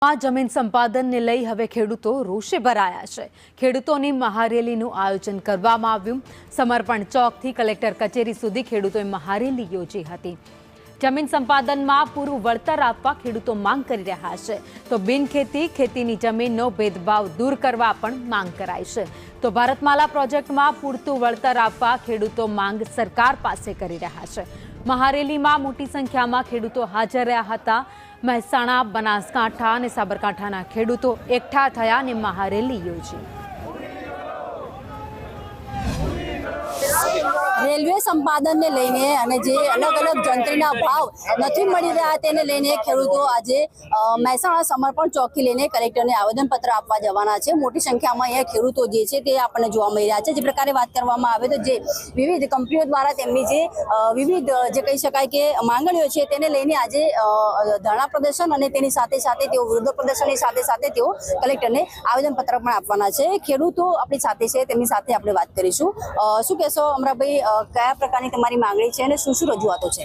જમીન સંપાદનને લઈ હવે ખેડૂતો રોષે ભરાયા છે। ખેડૂતોની મહારેલીનું આયોજન કરવામાં આવ્યું। સમર્પણ ચોકથી કલેક્ટર કચેરી સુધી ખેડૂતોએ મહારેલી યોજી હતી। જમીન સંપાદનમાં પૂરું વળતર આપવા ખેડૂતો માંગ કરી રહ્યા છે, તો બિનખેતી ખેતીની જમીનનો ભેદભાવ દૂર કરવા પણ માંગ કરાઈ છે। તો ભારતમાલા પ્રોજેક્ટમાં પૂરતું વળતર આપવા ખેડૂતો માંગ સરકાર પાસે કરી રહ્યા છે। મહારેલીમાં મોટી સંખ્યામાં ખેડૂતો હાજર રહ્યા હતા। મહેસાણા, બનાસકાંઠા અને સાબરકાંઠાના ખેડૂતો એકઠા થયા અને મહારેલી યોજી। રેલવે સંપાદનને લઈને અને જે અલગ અલગ જંત્રીના ભાવ નથી મળી રહ્યા તેને લઈને ખેડૂતો આજે મહેસાણા સમર્પણ ચોકી લઈને કલેક્ટરને આવેદનપત્ર આપવા જવાના છે। મોટી સંખ્યામાં અહીંયા ખેડૂતો જે છે તે આપણને જોવા મળી રહ્યા છે। જે પ્રકારે વાત કરવામાં આવે તો જે વિવિધ કંપનીઓ દ્વારા તેમની જે વિવિધ જે કહી શકાય કે માંગણીઓ છે તેને લઈને આજે ધરણા પ્રદર્શન અને તેની સાથે સાથે તેઓ વિરોધ પ્રદર્શનની સાથે સાથે તેઓ કલેક્ટરને આવેદનપત્ર પણ આપવાના છે। ખેડૂતો આપણી સાથે છે, તેમની સાથે આપણે વાત કરીશું। શું કહેશો અમરાભાઈ, કયા પ્રકારની તમારી માંગણી છે અને શું શું રજૂઆતો છે?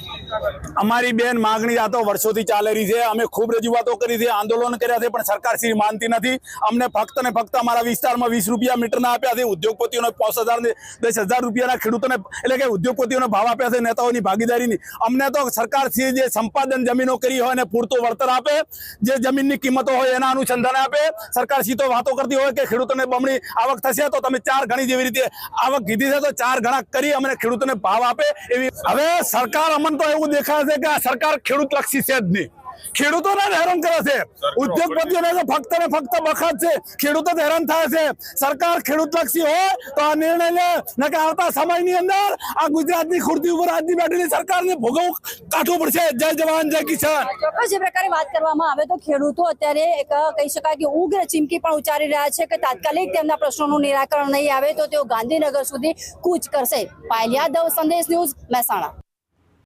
અમારી બેન માંગણી આ તો વર્ષોથી ચાલી રહી છે। અમે ખૂબ રજૂઆતો કરી છે, આંદોલન કર્યા છે, પણ સરકાર શ્રી માનતી નથી। અમને ફક્ત ને ફક્ત અમારા વિસ્તારમાં 20 રૂપિયા મીટરના આપ્યા છે। ઉદ્યોગપતિઓને 5,000 ને 10,000 રૂપિયાના ખેડૂતોને એટલે કે ઉદ્યોગપતિઓને ભાવ આપ્યા છે નેતાઓની ભાગીદારીની। અમને તો સરકાર શ્રી જે સંપાદન જમીનો કરી હોય ને પૂરતું વળતર આપે, જે જમીનની કિંમતો હોય એના અનુસંધાને આપે। સરકાર શ્રી તો વાતો કરતી હોય કે ખેડૂતોને બમણી આવક થશે, તો તમે 4 ગણી જેવી રીતે આવક કીધી છે તો 4 ગણા કરી અમને ખેડૂતોને ભાવ આપે એવી। હવે સરકાર અમને તો એવું દેખાય છે કે આ સરકાર ખેડૂત લક્ષી છે જ નહીં, ખેડૂતોને હેરાન કરે છે। ઉદ્યોગપતિઓને તો ફક્ત ને ફક્ત બખત છે, ખેડૂતો હેરાન થાય છે। સરકાર ખેડૂત લક્ષી હોય તો આ નિર્ણય લે, ન કે આવતા સમયની અંદર આ ગુજરાતની ખુરદી ઉપર આજની બેઠેલી સરકારને ભોગવવું કાઢવું પડશે। જય જવાન જય કિસાન। ચોક્કસ જે પ્રકારે વાત કરવામાં આવે તો ખેડૂતો અત્યારે એક કહી શકાય કે ઉગ્ર ચીમકી પણ ઉચ્ચારી રહ્યા છે કે તાત્કાલિક તેમના પ્રશ્નોનું નિરાકરણ નહીં આવે તો તેઓ ગાંધીનગર સુધી કૂચ કરશે। પાયલ યાદવ, સંદેશ ન્યૂઝ, મહેસાણા।